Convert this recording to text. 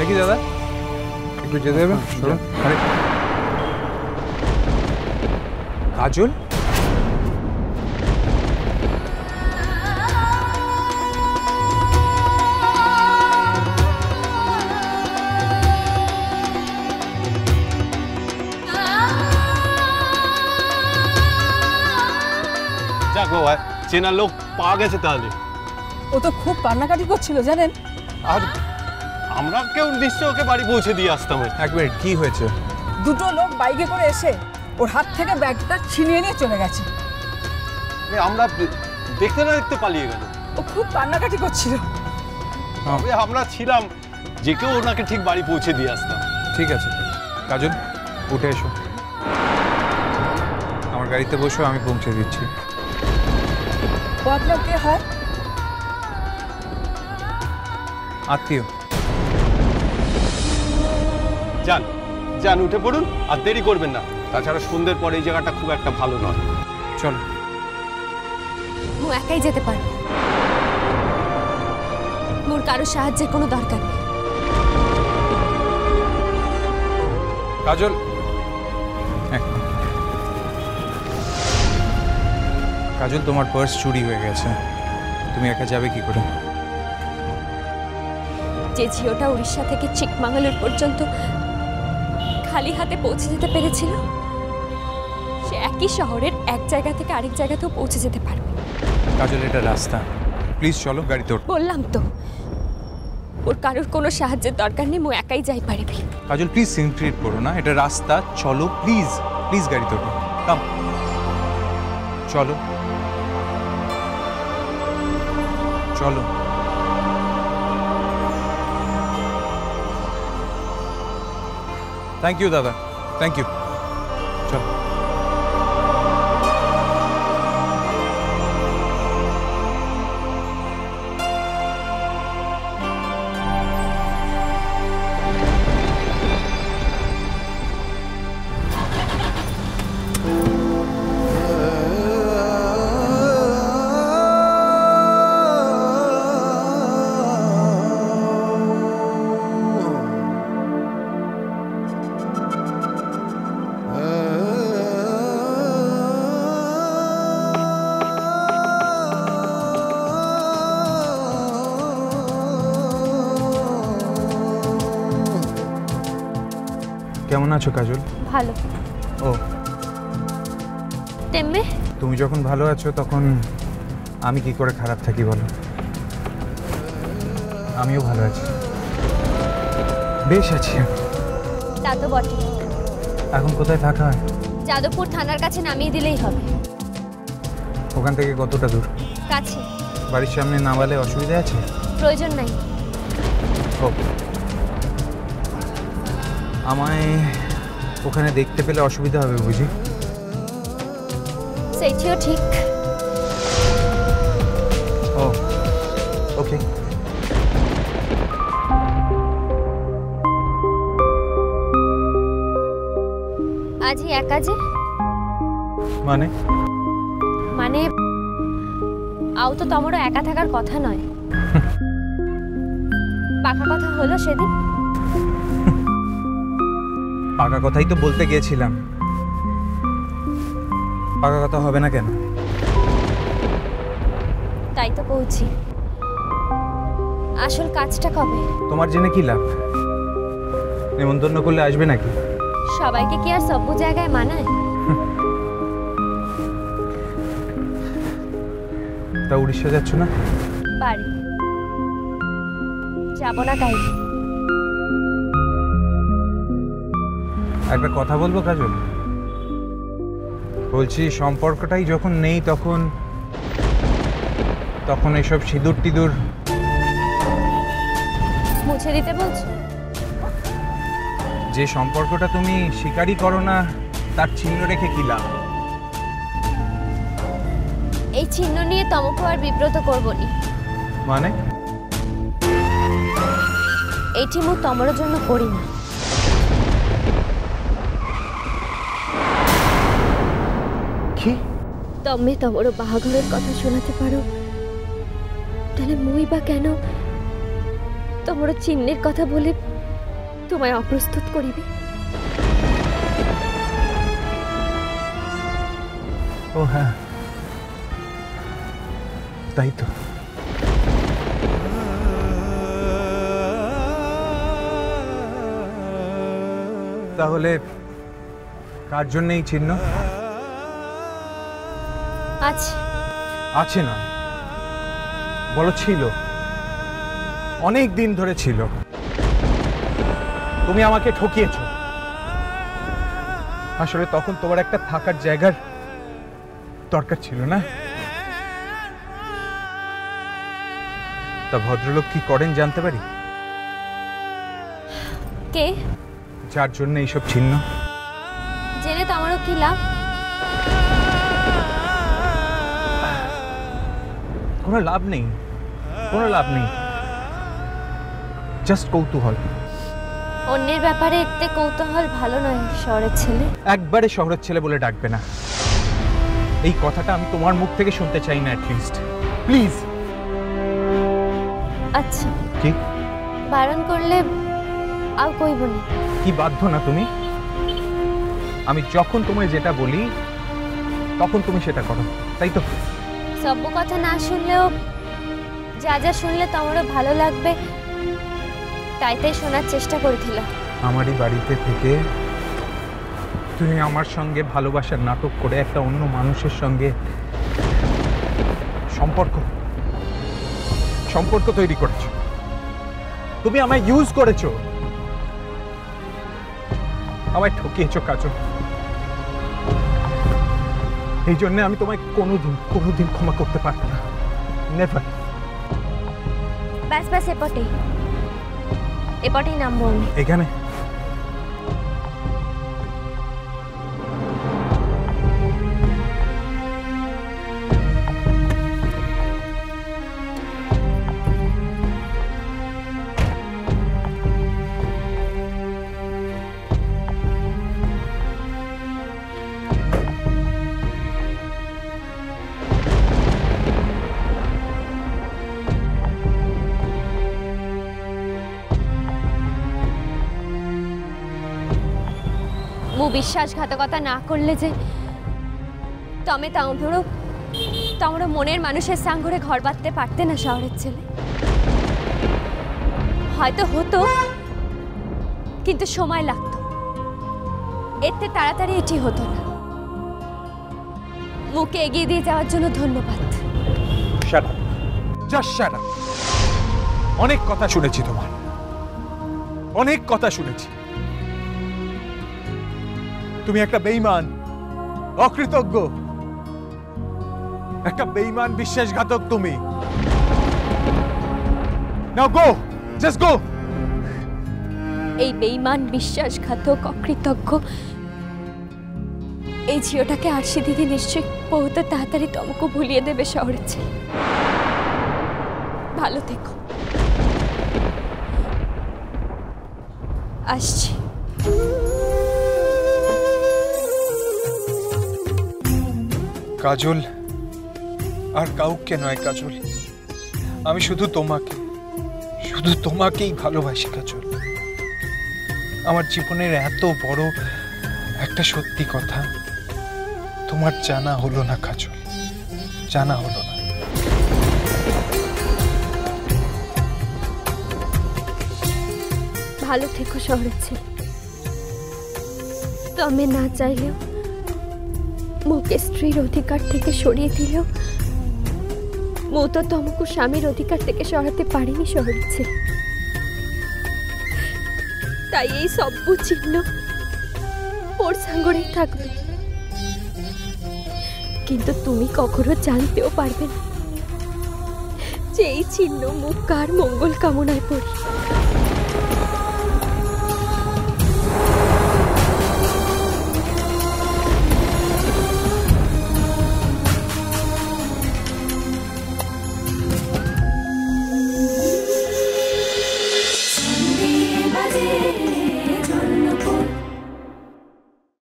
দেখি দাদা একটু যেতে দেবেন? সরুন। আরে কাজল, যাক বাবা, চেনা লোক পাওয়া গেছে তাহলে। ও তো খুব কান্নাকাটি করছিল জানেন। আর আমরা কেউ নিশ্চয় ওকে বাড়ি পৌঁছে দিয়ে আসতাম। এক মিনিট, কি হয়েছে? দুটো লোক বাইকে করে এসে ওর হাত থেকে ব্যাগটা ছিনিয়ে নিয়ে চলে গেছে। আমরা দেখতে না দেখতে পালিয়ে গেল। ও খুব কান্নাকাটি করছিল। তবে আমরা ছিলাম যে কেউ ওনাকে ঠিক বাড়ি পৌঁছে দিয়ে আসতাম। ঠিক আছে কাজল, উঠে এসো, আমার গাড়িতে বসো, আমি পৌঁছে দিচ্ছি। ও আপনার কে হয়? আত্মীয়। যান যান, উঠে পড়ুন, আর দেরি করবেন না। তাছাড়া সন্ধ্যের পরে এই জায়গাটা খুব একটা ভালো নয়। চলো। মু একাই যেতে পারবো, মোর কারো সাহায্যের কোনো দরকার নেই। কাজল, কাজল তোমার পার্স চুরি হয়ে গেছে, তুমি একা যাবে কি করে? যে ঝিওটা উড়িষ্যা থেকে চিকমাঙ্গালোর পর্যন্ত খালি হাতে পৌঁছে যেতে পেরেছিল, সে একই শহরের এক জায়গা থেকে আরেক জায়গাতেও পৌঁছে যেতে পারবে। কাজল, এটা রাস্তা, প্লিজ চলো, গাড়িতে ওঠো। বললাম তো, ওর কারোর কোনো সাহায্যের দরকার নেই, মু একাই যাই পারবি। কাজল প্লিজ সিন ক্রিয়েট করো না, এটা রাস্তা, চলো প্লিজ, প্লিজ গাড়িতে ওঠো, কাম, চলো চলো। থ্যাংক ইউ দাদা, থ্যাংক ইউ। চলো। কেমন আছো কাজল? ভালো। ও, তেমে তুমি যখন ভালো আছো তখন আমি কি করে খারাপ থাকি বলো? আমিও ভালো আছি, বেশ আছি। তা তো বটে। এখন কোথায় থাকা হয়? যাদবপুর থানার কাছে নামিয়ে দিলেই হবে। ওখান থেকে কতটা দূর? কাছে। বাড়ির সামনে নামালে অসুবিধা আছে? প্রয়োজন নাই। ও, আমায় ওখানে দেখতে পেলে অসুবিধা হবে বুঝি? সেইটিও ঠিক। ও, ওকে। আজই একা যে? মানে? মানে আও তো তোমারও একা থাকার কথা নয়। পাকা কথা হলো সেদিন। পাকা কথাই তো বলতে গিয়েছিলাম, পাকা কথা হবে না কেন? তাই তো বলছি। আসল কাজটা কবে? তোমার জেনে কি লাভ? নেমন্তন্ন করলে আসবে নাকি? সবাইকে কি আর সব জায়গায় মানায়? তা উড়িষ্যা যাচ্ছ না? বাড়ি যাব না কাই? একটা কথা বলবো কাজল? বলছি সম্পর্কটাই যখন নেই তখন তখন এসব সিঁদুর টিঁদুর মুছে দিতে বলছো? যে সম্পর্কটা তুমি স্বীকারই করো না তার চিহ্ন রেখে কি লাভ? এই চিহ্ন নিয়ে তোমাকে আর বিব্রত করবনি। মানে? এইটি মু তোমার জন্য করি না। কি? তুমি তোমার বাহাঘরের কথা শোনাতে পারো, তাহলে মুই বা কেন তোমার চিহ্নের কথা বলে তোমায় অপ্রস্তুত করিবে। ও হ্যাঁ, তাই তো। তাহলে কার জন্য এই চিহ্ন? আছে আছে না, বলো ছিল। অনেক দিন ধরে ছিল। তুমি আমাকে ঠকিয়েছো। আসলে তখন তোমার একটা থাকার জায়গার দরকার ছিল না? তা ভদ্রলোক কি করেন জানতে পারি? কে? যার জন্য এইসব চিহ্ন। জেনে তো আমারও কি লাভ? কোনো লাভ নেই, কোনো লাভ নেই, জাস্ট কৌতূহল। অন্যের ব্যাপারে এতে কৌতূহল ভালো নয় শহরের ছেলে। একবারে শহরের ছেলে বলে ডাকবে না। এই কথাটা আমি তোমার মুখ থেকে শুনতে চাই না, অ্যাটলিস্ট প্লিজ। আচ্ছা, কি বারণ করলে আর কইব না। কি বাধ্য না তুমি? আমি যখন তোমায় যেটা বলি তখন তুমি সেটা করো, তাই তো? সব কথা না শুনলেও যা যা শুনলে তোমারও ভালো লাগবে তাই তাই শোনার চেষ্টা করেছিলাম। আমারই বাড়িতে থেকে তুমি আমার সঙ্গে ভালোবাসার নাটক করে একটা অন্য মানুষের সঙ্গে সম্পর্ক তৈরি করেছো। তুমি আমায় ইউজ করেছো, আমায় ঠকিয়েছো কাজল। এই জন্য আমি তোমায় কোনোদিন ক্ষমা করতে পারবো না, নেভার। ব্যাস ব্যাস, এপটেই নামবো আমি। এখানে ମୁଁ বিশ্বাসঘাতকতা না করলে যে তমে তমর মনের মানুষের সাঙ্গরে ঘর বাঁধতে পারতে না শহরের ছেলে। হয়তো হতো, কিন্তু সময় লাগতো। এতে তাড়াতাড়ি এটি হতো না। মুখে এগিয়ে দিয়ে যাওয়ার জন্য ধন্যবাদ। Shut up, just shut up. অনেক কথা শুনেছি তোমার, অনেক কথা শুনেছি। তুমি একটা বেঈমান, অকৃতজ্ঞ, একটা বেঈমান বিশ্বাসঘাতক তুমি। নাও গো, জাস্ট গো। এই বেঈমান বিশ্বাসঘাতক অকৃতজ্ঞ এই ঝিওটাকে আরশি দিদি নিশ্চয়ই বহুত তাড়াতাড়ি তোমাকে ভুলিয়ে দেবে শহরের ছেলে। ভালো থেকো, আসছি। কাজল, আর কাউকে নয় কাজল, আমি শুধু তোমাকেই ভালোবাসি কাজল। আমার জীবনের এত বড় একটা সত্যি কথা তোমার জানা হলো না কাজল, জানা হলো না। ভালো থেকো শহরের ছেলে। তবে না চাইলেও মুকে স্ত্রীর অধিকার থেকে সরিয়ে দিলেও মু তো তোমাকে স্বামীর অধিকার থেকে সরাতে পারিনি শহরের ছেলে। তাই এই সব্বু চিহ্ন ওর সাঙ্গরেই থাকবে, কিন্তু তুমি কখনো জানতেও পারবে না যে এই চিহ্ন মুখ কার মঙ্গল কামনায় পড়ি।